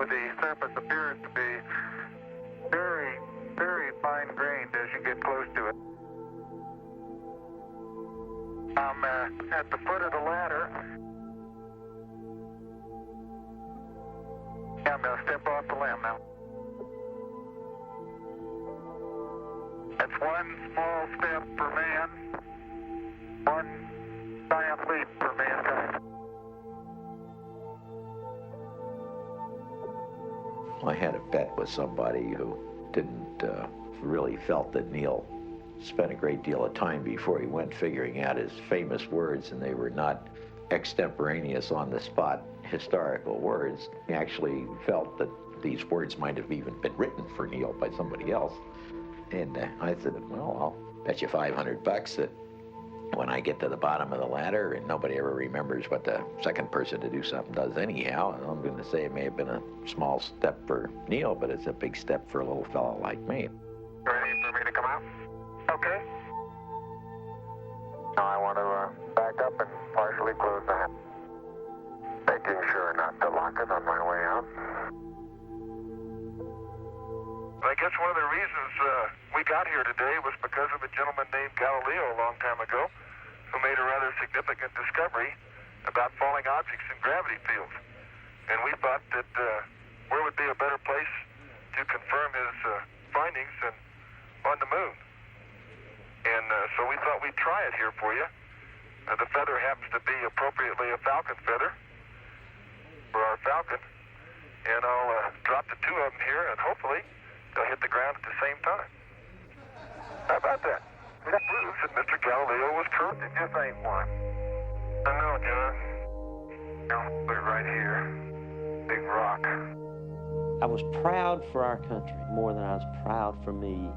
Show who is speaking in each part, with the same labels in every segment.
Speaker 1: The surface appears to be very, very fine-grained as you get close to it. I'm at the foot of the ladder. I'm going to step off the limb now. That's one small step for man, one giant leap for mankind.
Speaker 2: I had a bet with somebody who didn't really felt that Neil spent a great deal of time before he went figuring out his famous words, and they were not extemporaneous on-the-spot historical words. He actually felt that these words might have even been written for Neil by somebody else. And I said, well, I'll bet you $500 that when I get to the bottom of the ladder and nobody ever remembers what the second person to do something does anyhow, I'm going to say it may have been a small step for Neil, but it's a big step for a little fellow like me.
Speaker 1: Ready for me to come out? Okay. Now I want to back up and partially close the hatch, making sure not to lock it on my way out. I guess one of the reasons we got here today was because of a gentleman named Galileo a long time ago who made a rather significant discovery about falling objects in gravity fields. And we thought that where would be a better place to confirm his findings than on the moon. And so we thought we'd try it here for you. The feather happens to be appropriately a falcon feather for our falcon. And I'll drop the two of them here, and hopefully they'll hit the ground at the same time. How about that? That proves that Mr. Galileo was correct. It just ain't one. I know, John. I'll put it right here. Big rock.
Speaker 3: I was proud for our country more than I was proud for me.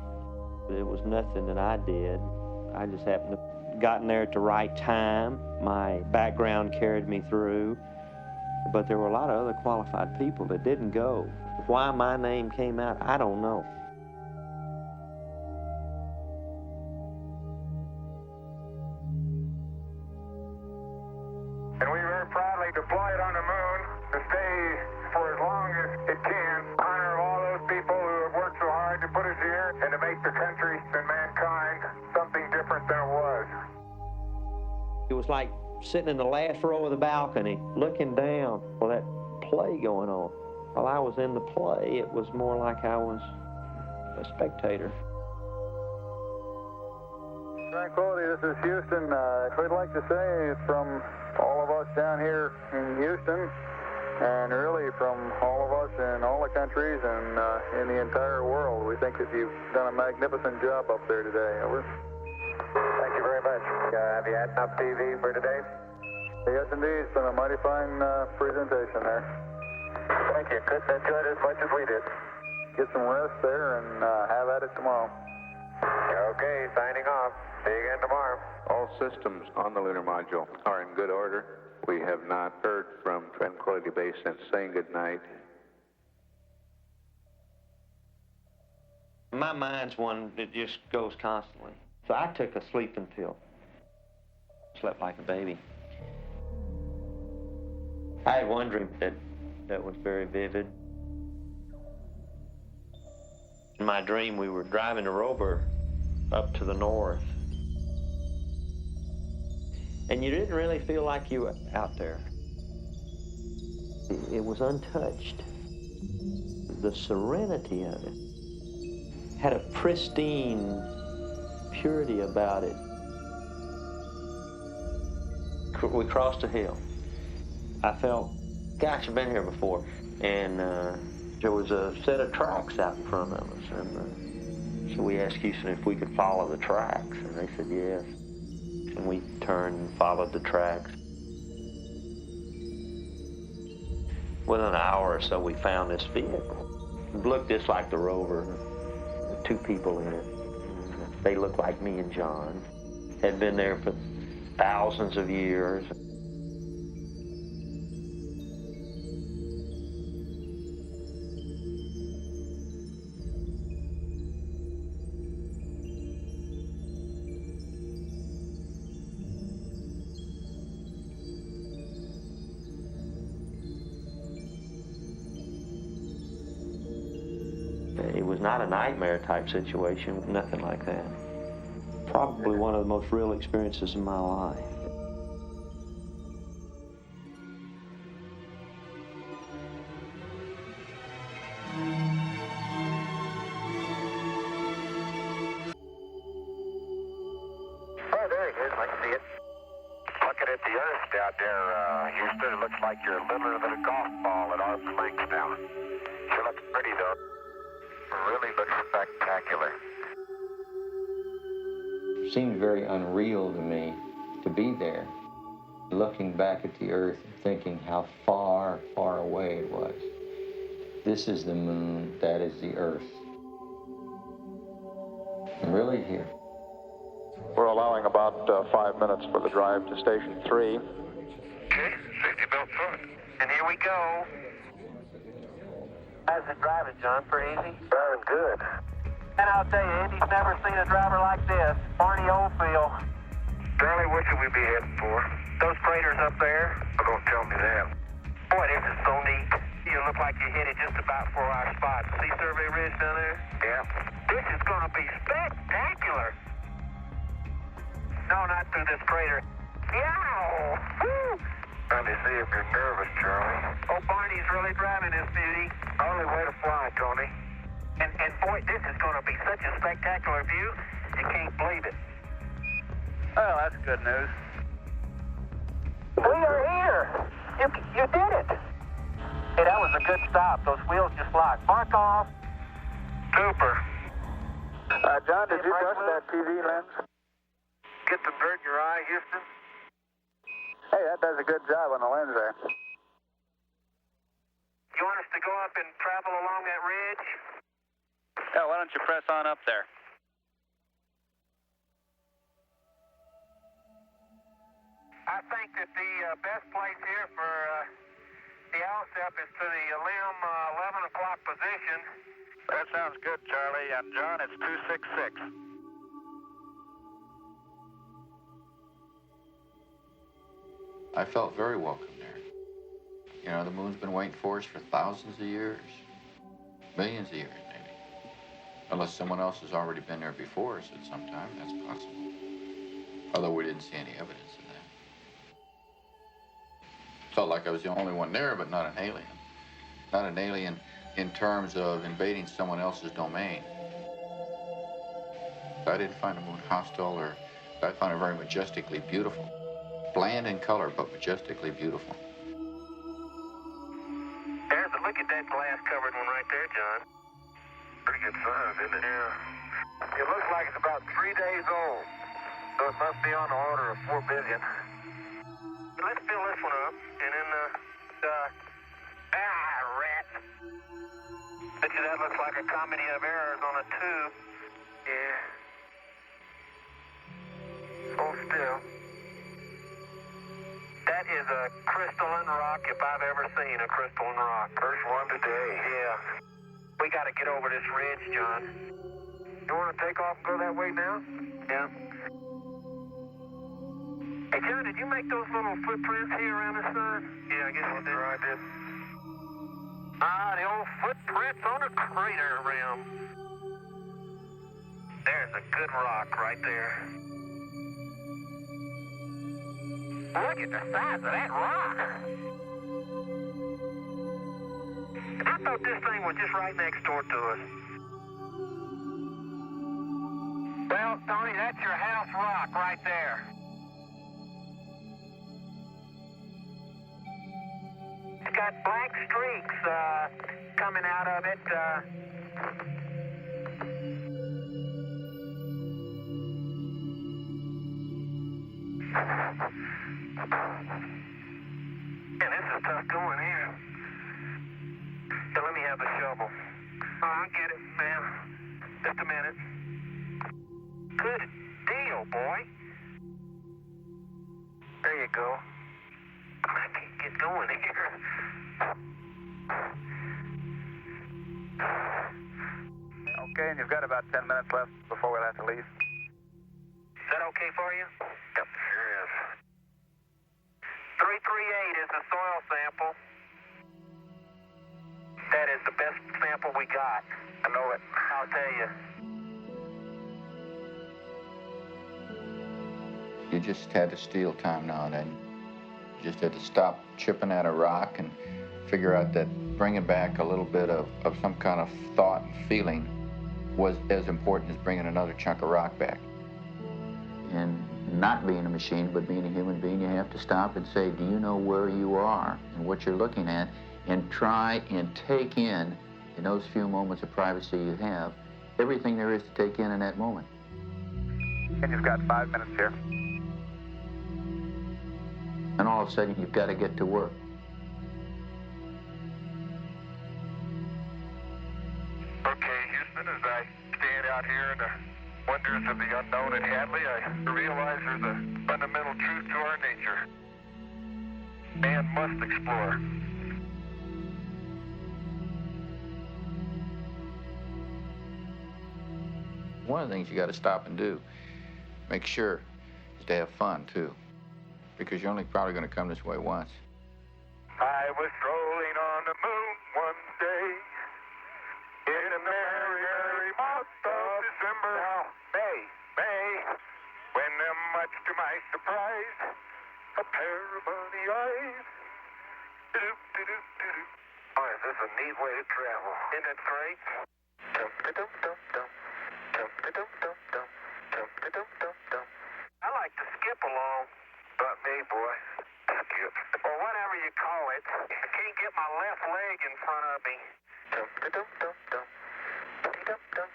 Speaker 3: It was nothing that I did. I just happened to have gotten there at the right time. My background carried me through. But there were a lot of other qualified people that didn't go. Why my name came out, I don't know.
Speaker 1: And we very proudly deploy it on the moon to stay for as long as it can, honor all those people who have worked so hard to put us here and to make the country and mankind something different than it was.
Speaker 3: It was like sitting in the last row of the balcony, looking down for that play going on. While I was in the play, it was more like I was a spectator.
Speaker 4: Tranquility, this is Houston. We'd like to say from all of us down here in Houston, and really from all of us in all the countries and in the entire world, we think that you've done a magnificent job up there today. Over.
Speaker 1: Thank you very much. Have you had enough TV for today?
Speaker 4: Yes, indeed. It's been a mighty fine presentation there.
Speaker 1: Thank you. Couldn't enjoy it as much as we did.
Speaker 4: Get some rest there and have at it tomorrow.
Speaker 1: Okay, signing off. See you again tomorrow.
Speaker 5: All systems on the lunar module are in good order. We have not heard from Tranquility Base since saying goodnight.
Speaker 3: My mind's one that just goes constantly. So I took a sleeping pill. Slept like a baby. I had one dream that was very vivid. In my dream, we were driving a rover up to the north. And you didn't really feel like you were out there. It was untouched. The serenity of it had a pristine purity about it. We crossed a hill. I felt, gosh, I've been here before. And there was a set of tracks out in front of us. And so we asked Houston if we could follow the tracks. And they said yes. And we turned and followed the tracks. Within an hour or so, we found this vehicle. It looked just like the rover. There were two people in it. They looked like me and John. Had been there for thousands of years. not a nightmare type situation, nothing like that. Probably one of the most real experiences in my life.
Speaker 1: Oh, there it is. I can see it. Looking at the Earth down there, Houston, it looks like you're littler than a golf ball at arm's length now. Sure looks pretty, though. Really looks spectacular.
Speaker 6: It seemed very unreal to me to be there, looking back at the Earth and thinking how far, far away it was. This is the moon, that is the Earth. I'm really here.
Speaker 4: We're allowing about 5 minutes for the drive to Station 3.
Speaker 1: Okay, safety belt front. And here we go.
Speaker 7: How's it driving, John? Pretty easy?
Speaker 1: Driving good.
Speaker 7: And I'll tell you, Andy's never seen a driver like this. Barney Oldfield.
Speaker 1: Charlie, what should we be heading for?
Speaker 7: Those craters up there.
Speaker 1: Oh, don't tell me that.
Speaker 7: Boy, this is so neat. You look like you hit it just about for our spot. See Survey Ridge down there?
Speaker 1: Yeah.
Speaker 7: This is going to be spectacular. No, not through this crater. Yow! Woo!
Speaker 1: Trying to see if you're nervous, Charlie.
Speaker 7: Oh, Barney's really driving this beauty.
Speaker 1: Only way to fly, Tony.
Speaker 7: And boy, this is going to be such a spectacular view, you can't believe it.
Speaker 4: Well, that's good news.
Speaker 7: We are here. You did it. Hey, that was a good stop. Those wheels just locked. Mark off.
Speaker 1: Super.
Speaker 4: John, did you touch that TV lens?
Speaker 1: Get some dirt in your eye, Houston?
Speaker 4: Hey, that does a good job on the lens there.
Speaker 7: You want us to go up and travel along that ridge?
Speaker 4: Yeah, why don't you press on up there?
Speaker 7: I think that the best place here for the LSEP is to the limb 11 o'clock position.
Speaker 4: That sounds good, Charlie. And John, it's 266.
Speaker 2: I felt very welcome there. You know, the moon's been waiting for us for thousands of years, millions of years maybe. Unless someone else has already been there before us at some time, that's possible. Although we didn't see any evidence of that. Felt like I was the only one there, but not an alien. Not an alien in terms of invading someone else's domain. I didn't find the moon hostile, or I found it very majestically beautiful. Bland in color, but majestically beautiful.
Speaker 7: There's a look at that glass-covered one right there, John.
Speaker 1: Pretty good size, isn't it? Yeah. It looks like it's about 3 days old. So it must be on the order of 4 billion.
Speaker 7: Let's fill this one up, and then rat. Bet you that looks like a comedy of errors on a tube.
Speaker 1: Yeah. Hold still.
Speaker 7: That is a crystalline rock if I've ever seen a crystalline rock.
Speaker 1: First one today.
Speaker 7: Yeah. We got to get over this ridge, John.
Speaker 1: You want to take off and go that way now?
Speaker 7: Yeah. Hey, John, did you make those little footprints here around the sun? Yeah, I guess you did.
Speaker 1: I did.
Speaker 7: Ah, the old footprints on a crater rim. There's a good rock right there. Look at the size of that rock. I thought this thing was just right next door to us. Well, Tony, that's your house rock right there. It's got black streaks coming out of it.
Speaker 1: Yeah, this is tough going here.
Speaker 7: So let me have the shovel.
Speaker 1: Oh, I'll get it, man.
Speaker 7: Just a minute. Good deal, boy.
Speaker 1: There you go.
Speaker 7: I can't get going here.
Speaker 4: Okay, and you've got about 10 minutes left before we'll have to leave.
Speaker 7: Is that okay for you?
Speaker 1: Yep, sure is.
Speaker 7: 338 is the soil sample. That is the best sample we got.
Speaker 1: I know it.
Speaker 7: How I'll tell you.
Speaker 5: You just had to steal time now and then. You just had to stop chipping at a rock and figure out that bringing back a little bit of some kind of thought and feeling was as important as bringing another chunk of rock back. And not being a machine, but being a human being, you have to stop and say, do you know where you are and what you're looking at, and try and take in those few moments of privacy you have, everything there is to take in that moment.
Speaker 4: And you've got 5 minutes here.
Speaker 5: And all of a sudden, you've got to get to work.
Speaker 1: Okay, Houston, as I stand out here in the wonders of the unknown at Hadley, I realize there's a fundamental truth to our nature. Man must explore.
Speaker 5: One of the things you got to stop and do, make sure, is to have fun, too. Because you're only probably going to come this way once.
Speaker 1: I was strolling on the moon one day in a merry, merry month of December. Now, May, when much to my surprise, a pair of bunny eyes. Do-do-do-do-do. Oh, is this a neat way to travel? Isn't it great? Dum-da-dum-dum-dum. Dum-da-dum-dum-dum. Dum-da-dum-dum-dum. I like to skip along. But me, boy. Skip. Or whatever you call it. I can't get my left leg in front of me. Dum-da-dum-dum-dum. Dum-da-dum-dum-dum.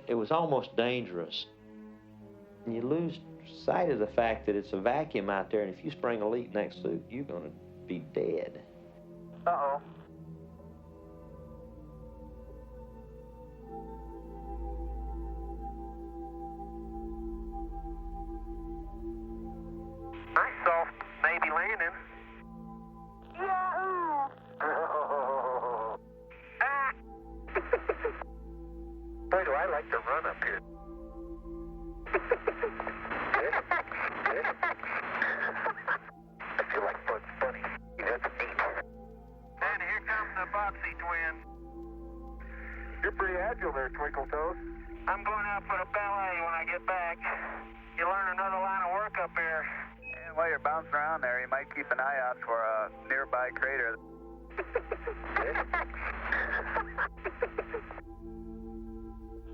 Speaker 3: It was almost dangerous. You lose sight of the fact that it's a vacuum out there, and if you spring a leak next to it, you're going to be dead.
Speaker 7: Uh-oh. Nice soft Navy landing. Yahoo! Ah!
Speaker 1: Boy, do I like to run up here. I feel like Bugs Bunny. That's neat.
Speaker 7: And here comes the Boxy twins.
Speaker 1: You're pretty agile there, Twinkle Toes.
Speaker 7: I'm going out for the ballet when I get back. You learn another line of work up here.
Speaker 4: And while you're bouncing around there, you might keep an eye out for a nearby crater.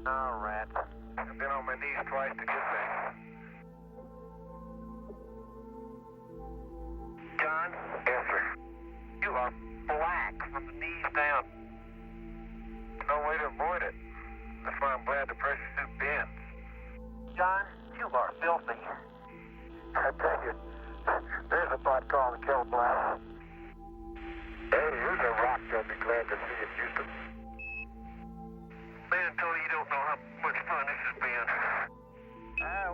Speaker 1: Oh, rat. I've been on my knees twice to get there.
Speaker 7: John?
Speaker 1: Yes, sir.
Speaker 7: You are black from the knees down.
Speaker 1: No way to avoid it. That's why I'm glad the pressure suit bends.
Speaker 7: John, you are filthy.
Speaker 1: I tell you, there's a spot called the Kill Blast. Hey, here's a rock I'll be glad to see in Houston.
Speaker 7: Man, Tony, you don't know how much fun this has been.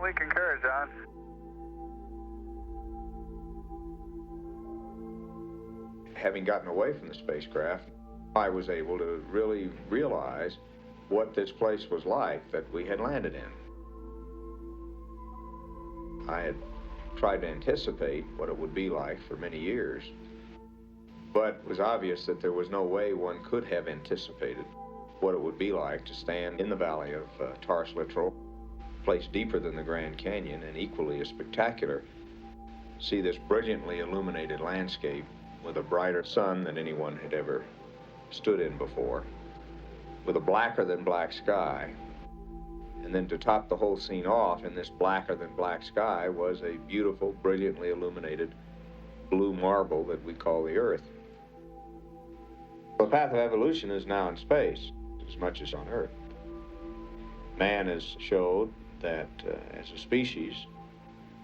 Speaker 4: We concur, John.
Speaker 2: Having gotten away from the spacecraft, I was able to really realize what this place was like that we had landed in. I had tried to anticipate what it would be like for many years, but it was obvious that there was no way one could have anticipated what it would be like to stand in the valley of Taurus Littoral, a place deeper than the Grand Canyon and equally as spectacular, see this brilliantly illuminated landscape with a brighter sun than anyone had ever stood in before, with a blacker than black sky. And then to top the whole scene off, in this blacker than black sky was a beautiful, brilliantly illuminated blue marble that we call the Earth. The path of evolution is now in space as much as on Earth. Man has showed that as a species,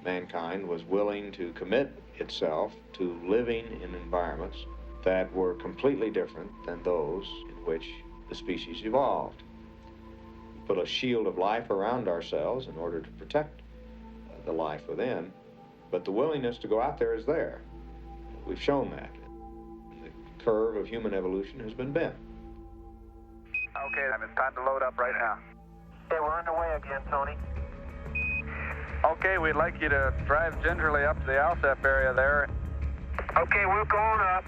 Speaker 2: mankind was willing to commit itself to living in environments that were completely different than those in which the species evolved. We put a shield of life around ourselves in order to protect the life within, but the willingness to go out there is there. We've shown that. The curve of human evolution has been bent.
Speaker 4: Okay, then it's time to load up right now.
Speaker 7: Okay, we're underway again, Tony.
Speaker 4: Okay, we'd like you to drive gingerly up to the Alsep area there.
Speaker 7: Okay, we're going up.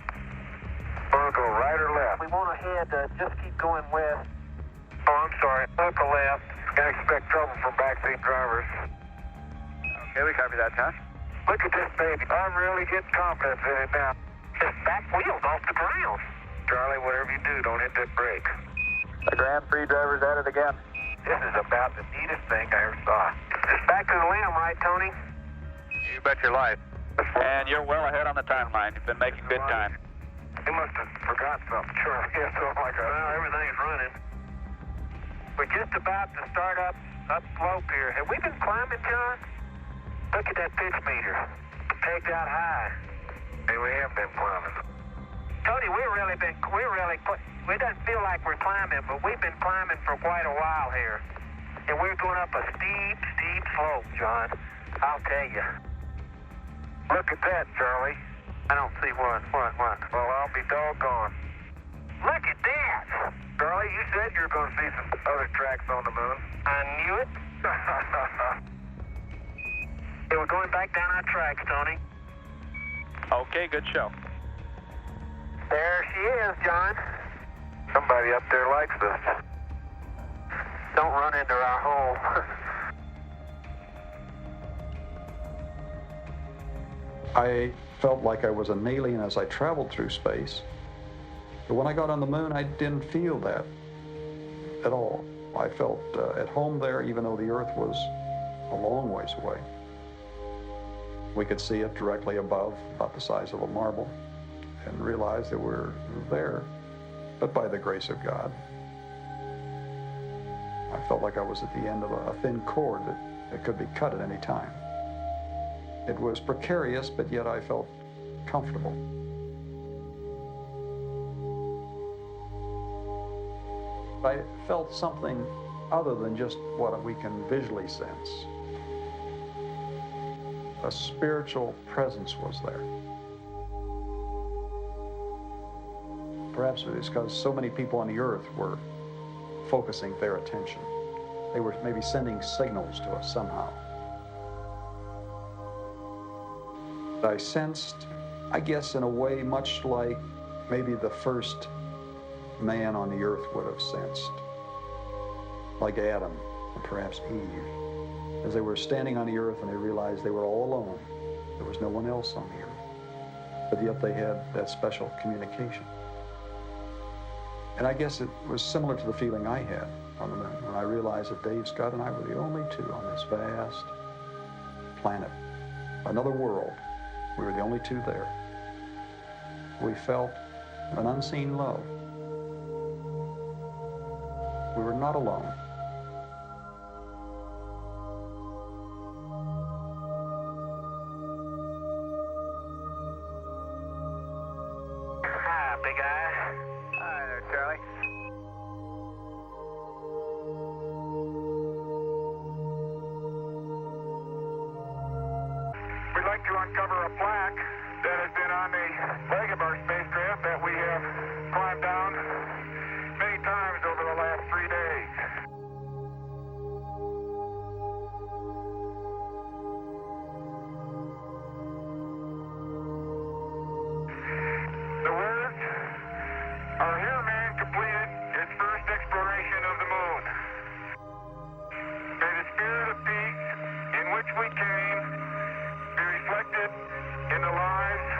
Speaker 1: Want to go right or left?
Speaker 7: We want to head, just keep going west.
Speaker 1: Oh, I'm sorry. Look to left. Can't expect trouble from backseat drivers.
Speaker 4: Okay, we copy that, Tom.
Speaker 1: Look at this baby. I'm really getting confidence in it now.
Speaker 7: This back wheel's off the ground.
Speaker 1: Charlie, whatever you do, don't hit that brake.
Speaker 4: The Grand Prix driver's at it again.
Speaker 1: This is about the neatest thing I ever saw.
Speaker 7: It's back to the limb, right, Tony?
Speaker 4: You bet your life. And you're well ahead on the timeline. You've been making good time.
Speaker 1: He must have forgot something, Charlie. Yeah, something like that.
Speaker 7: Well, everything's running. We're just about to start up slope here. Have we been climbing, John? Look at that pitch meter. Pegged out high.
Speaker 1: Hey, we have been climbing.
Speaker 7: Tony, we doesn't feel like we're climbing, but we've been climbing for quite a while here. And we're going up a steep, steep slope, John. I'll tell you.
Speaker 1: Look at that, Charlie.
Speaker 7: I don't see what.
Speaker 1: Well, I'll be doggone.
Speaker 7: Look at that!
Speaker 1: Charlie, you said you were going to see some other tracks on the moon.
Speaker 7: I knew it. Hey, we're going back down our tracks, Tony.
Speaker 4: Okay, good show.
Speaker 7: There she is, John.
Speaker 1: Somebody up there likes us.
Speaker 7: Don't run into our hole.
Speaker 8: I felt like I was an alien as I traveled through space. But when I got on the moon, I didn't feel that at all. I felt at home there, even though the Earth was a long ways away. We could see it directly above, about the size of a marble, and realize that we're there, but by the grace of God. I felt like I was at the end of a thin cord that could be cut at any time. It was precarious, but yet I felt comfortable. I felt something other than just what we can visually sense. A spiritual presence was there. Perhaps it was because so many people on the earth were focusing their attention. They were maybe sending signals to us somehow. I sensed, I guess in a way much like maybe the first man on the earth would have sensed, like Adam or perhaps Eve, as they were standing on the earth and they realized they were all alone. There was no one else on the earth, but yet they had that special communication. And I guess it was similar to the feeling I had on the moon when I realized that Dave Scott and I were the only two on this vast planet, another world. We were the only two there. We felt an unseen love. We were not alone.
Speaker 7: Hi, Big Eye.
Speaker 4: Hi there, Charlie.
Speaker 1: We'd like to uncover a plaque that has been on the leg of our spacecraft that we have climbed down many times over the last 3 days. The words are, "Here man completed his first exploration of the moon. May the spirit of peace in which we came be reflected in the lives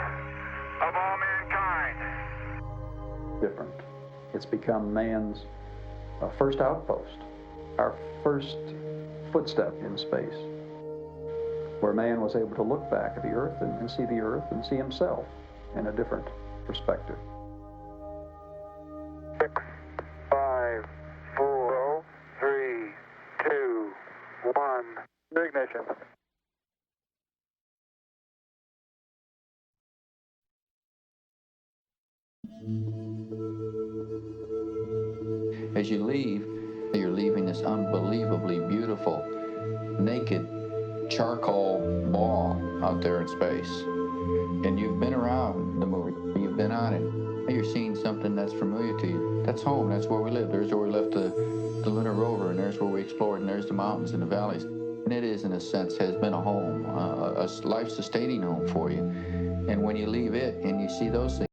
Speaker 1: of all mankind."
Speaker 8: Different. It's become man's first outpost, our first footstep in space, where man was able to look back at the earth and see the earth and see himself in a different perspective.
Speaker 1: 6, 5, 4, 3, 2, 1.
Speaker 4: Ignition.
Speaker 5: As you leave, you're leaving this unbelievably beautiful, naked charcoal ball out there in space. And you've been around the moon, you've been on it. You're seeing something that's familiar to you. That's home, that's where we live. There's where we left the lunar rover, and there's where we explored, and there's the mountains and the valleys. And it is, in a sense, has been a home, a life-sustaining home for you. And when you leave it and you see those things,